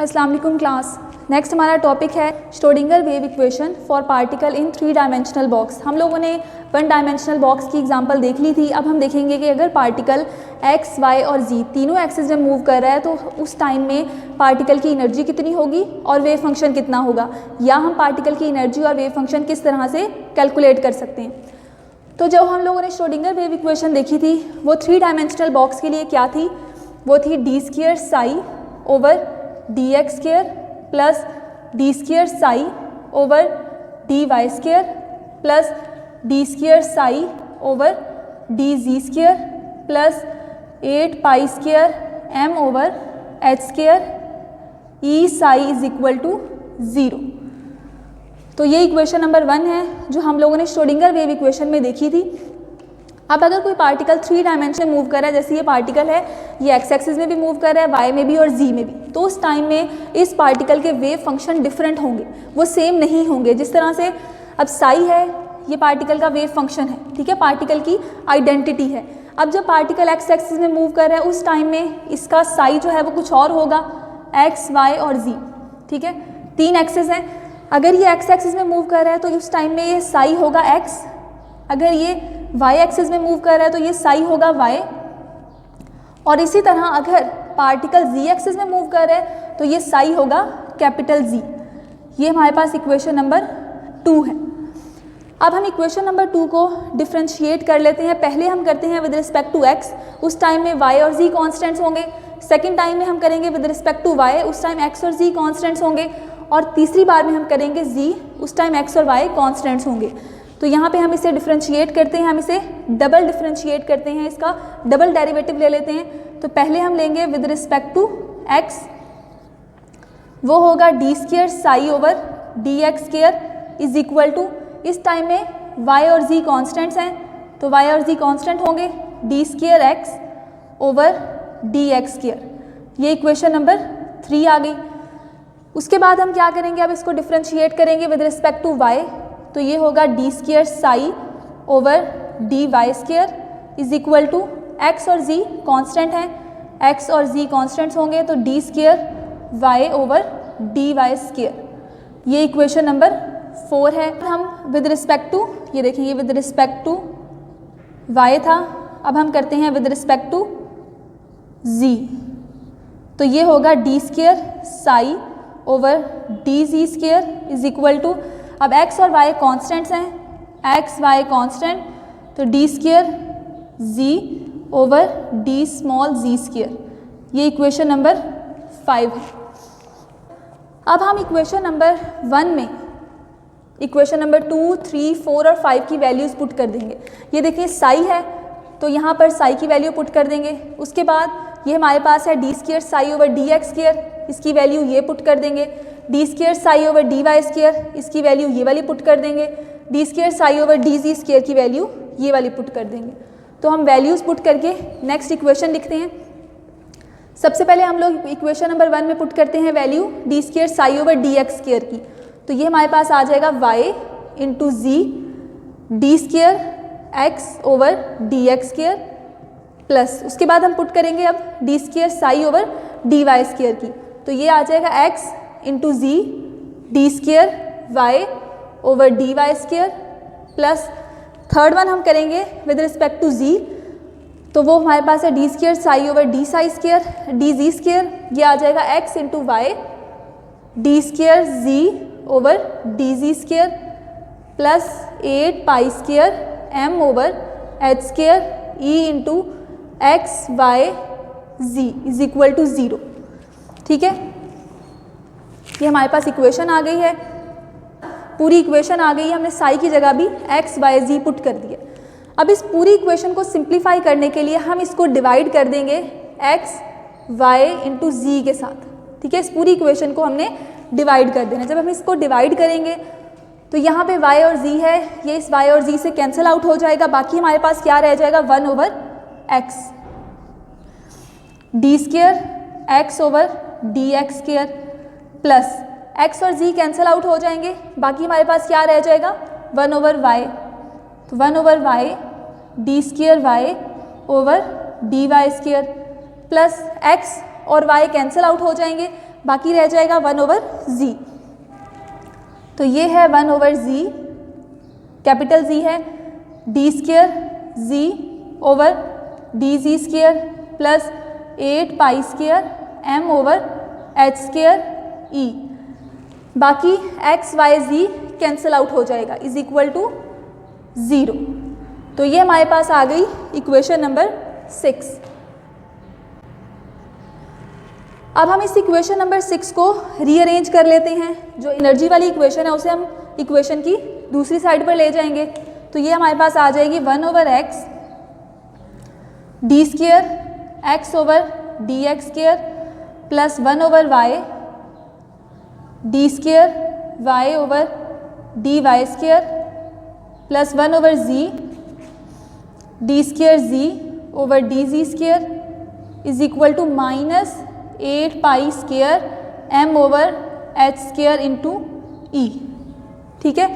अस्सलाम वालेकुम class. Next हमारा टॉपिक है Schrodinger wave equation for particle in 3 dimensional box. हम लोगों ने 1 डायमेंशनल बॉक्स की एग्जांपल देख ली थी। अब हम देखेंगे कि अगर पार्टिकल x, y और z तीनों एक्सिस में मूव कर रहा है तो उस टाइम में पार्टिकल की एनर्जी कितनी होगी और वेव फंक्शन कितना होगा, या हम पार्टिकल की एनर्जी और वेव फंक्शन किस तरह से कैलकुलेट कर सकते हैं। तो जब हम लोगों ने श्रोडिंगर वेव इक्वेशन देखी थी वो 3 डायमेंशनल बॉक्स के लिए क्या थी, वो थी d² psi over dx² plus d² psi over dy² plus d² psi over dz² plus 8 pi square m over h² e psi is equal to 0। तो ये इक्वेशन नंबर 1 है जो हम लोगों ने श्रोडिंगर वेव इक्वेशन में देखी थी। अब अगर कोई पार्टिकल 3 डायमेंशन में मूव कर रहा है, जैसे ये पार्टिकल है, ये एक्स एक्सिस में भी मूव कर रहा है, वाई में भी और जी में भी, तो उस टाइम में इस पार्टिकल के वेव फंक्शन डिफरेंट होंगे, वो सेम नहीं होंगे। जिस तरह से अब साई है, ये पार्टिकल का वेव फंक्शन है, ठीक है, पार्टिकल की आइडेंटिटी है। अब जब पार्टिकल एक्स एक्सिस में मूव कर रहा है उस टाइम में इसका साई जो है वो कुछ और होगा, एक्स, वाई और जी, ठीक है, 3 एक्सिस हैं। अगर ये एक्स एक्सिस में मूव कर रहा है तो उस टाइम में ये साई होगा एक्स, अगर ये वाई एक्सिस में मूव कर रहा है तो ये साई होगा वाई, और इसी तरह अगर पार्टिकल जी एक्सिस में मूव कर रहा है तो ये साई होगा कैपिटल जी। ये हमारे पास इक्वेशन नंबर 2 है। अब हम इक्वेशन नंबर 2 को डिफ्रेंशिएट कर लेते हैं। पहले हम करते हैं विद रिस्पेक्ट टू एक्स, उस टाइम में वाई और जी कॉन्स्टेंट्स होंगे। सेकेंड टाइम में हम करेंगे विद रिस्पेक्ट टू वाई, उस टाइम एक्स और जी कॉन्स्टेंट्स होंगे। और तीसरी बार में हम करेंगे जी, उस टाइम एक्स और वाई कॉन्स्टेंट्स होंगे। तो यहाँ पे हम इसे डिफ्रेंशिएट करते हैं, हम इसे डबल डिफ्रेंशिएट करते हैं, इसका डबल डेरिवेटिव ले लेते हैं। तो पहले हम लेंगे विद रिस्पेक्ट टू एक्स, वो होगा d² psi over dx² is equal to, इस टाइम में y और z कॉन्स्टेंट्स हैं तो y और z कॉन्स्टेंट होंगे, d² x ओवर dx²। ये इक्वेशन नंबर 3 आ गई। उसके बाद हम क्या करेंगे, अब इसको डिफ्रेंशिएट करेंगे विद रिस्पेक्ट टू y, तो ये होगा d² psi over dy² is equal to, x और z कांस्टेंट हैं, x और z कांस्टेंट्स होंगे तो d² y ओवर dy²। ये इक्वेशन नंबर 4 है। हम विद रिस्पेक्ट टू, ये देखेंगे विद रिस्पेक्ट टू y था, अब हम करते हैं विद रिस्पेक्ट टू z, तो ये होगा d² psi over dz² is equal to, अब x और y कांस्टेंट्स हैं, x y कांस्टेंट, तो d² z over d small z²। ये इक्वेशन नंबर 5 है। अब हम इक्वेशन नंबर 1 में इक्वेशन नंबर 2, 3, 4 और 5 की वैल्यूज़ पुट कर देंगे। ये देखिए साई है तो यहाँ पर साई की वैल्यू पुट कर देंगे। उसके बाद ये हमारे पास है d² साई ओवर dx², इसकी वैल्यू ये पुट कर देंगे। d² साई ओवर dy², इसकी वैल्यू ये वाली पुट कर देंगे। d² साई ओवर dz² की वैल्यू ये वाली पुट कर देंगे। तो हम वैल्यूज़ पुट करके नेक्स्ट इक्वेशन लिखते हैं। सबसे पहले हम लोग इक्वेशन नंबर 1 में पुट करते हैं value d² psi over dx² की, तो ये हमारे पास आ जाएगा y इंटू जी d² x over dx² plus, उसके बाद हम पुट करेंगे अब d² साई ओवर dy² की, तो ये आ जाएगा x इंटू जी d² y over dy² plus third one हम करेंगे विद रिस्पेक्ट टू z, तो वो हमारे पास है d² साई ओवर dz², ये आ जाएगा x into y d² z over dz² plus 8 pi square m over h² e into x y z is equal to 0। ठीक है, ये हमारे पास इक्वेशन आ गई है, पूरी इक्वेशन आ गई है। हमने साई की जगह भी x, y, z पुट कर दिया। अब इस पूरी इक्वेशन को सिंप्लीफाई करने के लिए हम इसको डिवाइड कर देंगे x, y इंटू जी के साथ। ठीक है, इस पूरी इक्वेशन को हमने डिवाइड कर देना। जब हम इसको डिवाइड करेंगे तो यहाँ पे y और z है, ये इस y और z से कैंसिल आउट हो जाएगा, बाकी हमारे पास क्या रह जाएगा 1 over x, d² x over dx² plus x और z कैंसिल आउट हो जाएंगे, बाकी हमारे पास क्या रह जाएगा 1 ओवर y, तो 1 over y d² y over dy² plus x और y कैंसिल आउट हो जाएंगे, बाकी रह जाएगा 1/z। तो ये है 1/z, कैपिटल Z है, d² z over dz² plus 8π² m/h² e। बाकी x y z cancel out हो जाएगा, इज इक्वल टू 0। तो ये हमारे पास आ गई इक्वेशन नंबर 6। अब हम इस इक्वेशन नंबर 6 को रीअरेंज कर लेते हैं। जो एनर्जी वाली इक्वेशन है उसे हम इक्वेशन की दूसरी साइड पर ले जाएंगे। तो ये हमारे पास आ जाएगी 1/x d² x/dx² plus 1/y d² y/dy² plus 1/z d² z/dz² is equal to minus 8π² m/h² into e। ठीक है,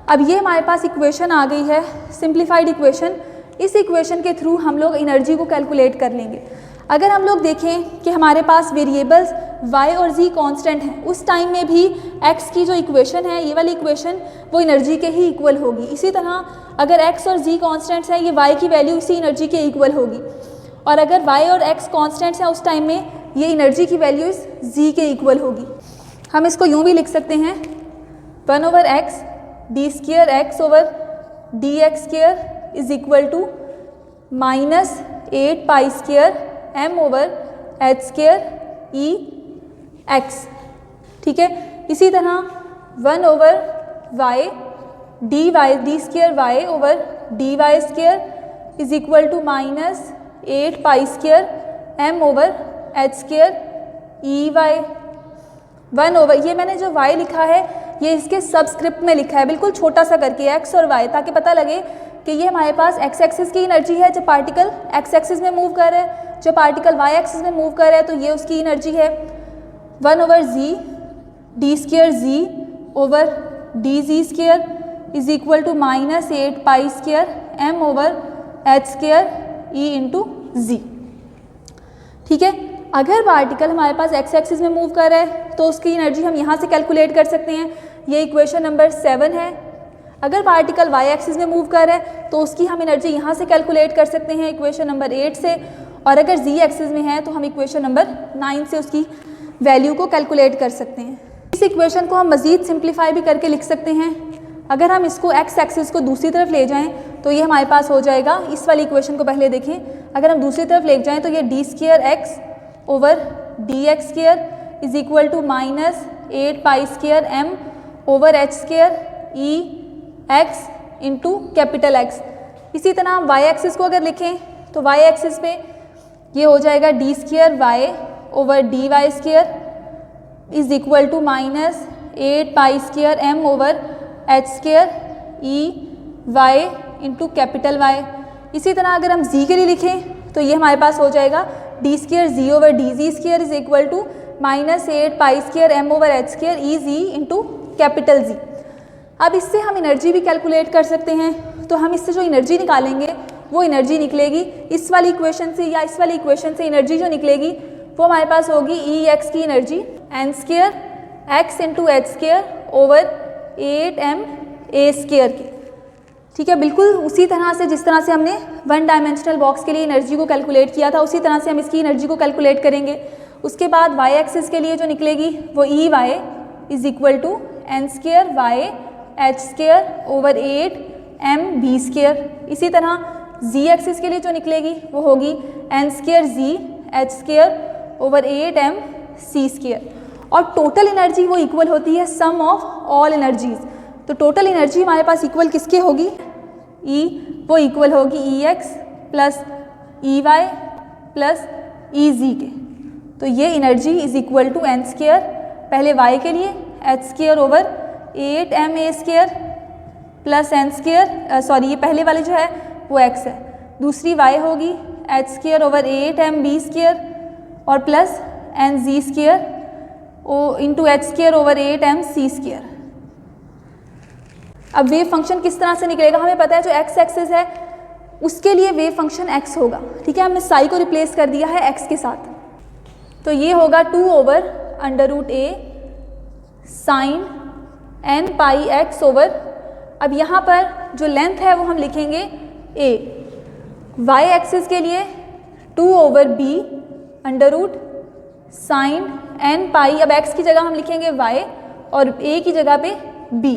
अब ये हमारे पास इक्वेशन आ गई है, सिंप्लीफाइड इक्वेशन। इस इक्वेशन के थ्रू हम लोग एनर्जी को कैलकुलेट कर लेंगे। अगर हम लोग देखें कि हमारे पास वेरिएबल्स y और z कांस्टेंट हैं, उस टाइम में भी x की जो इक्वेशन है, ये वाली इक्वेशन, वो एनर्जी के ही इक्वल होगी। इसी तरह अगर x और z कांस्टेंट्स हैं, ये y की वैल्यू इसी एनर्जी के इक्वल होगी। और अगर y और x कांस्टेंट्स हैं, उस टाइम में ये एनर्जी की वैल्यू इस z के इक्वल होगी। हम इसको यूँ भी लिख सकते हैं 1/x d² x/dx² is equal to minus 8π² m/h² e x। ठीक है, इसी तरह 1/y d² y/dy² is equal to minus 8π² m/h² e y। 1/, ये मैंने जो y लिखा है ये इसके सबस्क्रिप्ट में लिखा है, बिल्कुल छोटा सा करके x और y, ताकि पता लगे कि ये हमारे पास x एक्सिस की एनर्जी है जब पार्टिकल x एक्सिस में मूव कर रहा है, जो पार्टिकल y एक्सिस में मूव कर रहा है तो ये उसकी एनर्जी है। 1/z d² z/dz² is equal to minus 8π² m/h² e into z। ठीक है, अगर पार्टिकल हमारे पास x एक्सिस में मूव कर रहा है तो उसकी एनर्जी हम यहाँ से कैलकुलेट कर सकते हैं, ये इक्वेशन नंबर 7 है। अगर पार्टिकल y एक्सिस में मूव कर रहा है तो उसकी हम एनर्जी यहाँ से कैलकुलेट कर सकते हैं, इक्वेशन नंबर 8 से। और अगर z एक्सिस में है तो हम इक्वेशन नंबर 9 से उसकी वैल्यू को कैलकुलेट कर सकते हैं। इस इक्वेशन को हम मज़ीद सिंप्लीफाई भी करके लिख सकते हैं। अगर हम इसको x एक्सिस को दूसरी तरफ ले जाएं तो ये हमारे पास हो जाएगा, इस वाली इक्वेशन को पहले देखें, अगर हम दूसरी तरफ ले जाएं तो ये d² x/dx² is equal to minus 8π² m/h² e x into capital X। इसी तरह y एक्सिस को अगर लिखें तो y एक्सिस पे ये हो जाएगा d² y/dy² is equal to minus 8π² m/h² e y into capital Y। इसी तरह अगर हम z के लिए लिखें तो ये हमारे पास हो जाएगा d² z/dz² is equal to minus 8π² m/h² e z into capital Z। अब इससे हम एनर्जी भी कैलकुलेट कर सकते हैं। तो हम इससे जो एनर्जी निकालेंगे वो एनर्जी निकलेगी इस वाली इक्वेशन से, या इस वाली इक्वेशन से एनर्जी जो निकलेगी वो हमारे पास होगी ई एक्स की energy n² x into h² over 8m a² की। ठीक है, बिल्कुल उसी तरह से जिस तरह से हमने 1 डायमेंशनल बॉक्स के लिए एनर्जी को कैलकुलेट किया था, उसी तरह से हम इसकी एनर्जी को कैलकुलेट करेंगे। उसके बाद y एक्सिस के लिए जो निकलेगी वो E y is equal to n² y/h² over 8m/v²। इसी तरह z एक्सिस के लिए जो निकलेगी वो होगी n² z/h² ओवर 8m/c²। और टोटल एनर्जी वो इक्वल होती है सम ऑफ ऑल एनर्जीज। तो टोटल एनर्जी हमारे पास इक्वल किसके होगी, E, वो इक्वल होगी e x plus e y plus e g के। तो ये energy is equal to n² पहले y के लिए h² over 8ma² plus n², sorry ये पहले वाली जो है वो x है, दूसरी y होगी h² ओवर 8mb² और plus nz² into h² over 8mc²। अब वेव फंक्शन किस तरह से निकलेगा, हमें पता है जो x एक्सिस है उसके लिए वेव फंक्शन x होगा। ठीक है, हमने साई को रिप्लेस कर दिया है x के साथ, तो ये होगा 2 over √a sine n pi x over, अब यहाँ पर जो लेंथ है वो हम लिखेंगे a, y एक्सिस के लिए 2/b √ साइन n पाई, अब x की जगह हम लिखेंगे y और a की जगह पे b।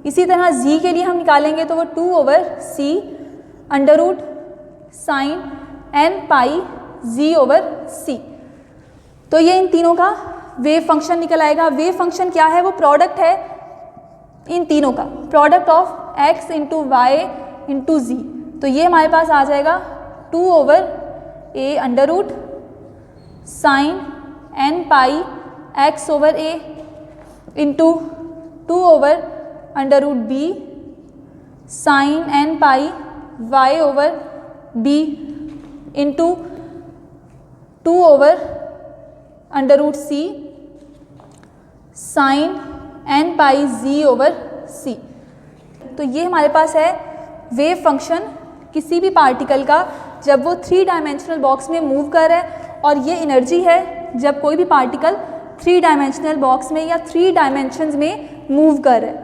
इसी तरह z के लिए हम निकालेंगे तो वो 2/c √ साइन n पाई z/c। तो ये इन तीनों का वेव फंक्शन निकल आएगा। वेव फंक्शन क्या है? वो प्रोडक्ट है इन तीनों का, product of x × y × z। तो ये हमारे पास आ जाएगा 2/a √ साइन n पाई x/a × 2/√b साइन n पाई y/b × 2/√c साइन n पाई z/c। तो ये हमारे पास है वेव फंक्शन किसी भी पार्टिकल का जब वो 3 डायमेंशनल बॉक्स में मूव कर रहा है, और ये एनर्जी है जब कोई भी पार्टिकल 3 डायमेंशनल बॉक्स में या 3 डायमेंशंस में मूव कर रहा है।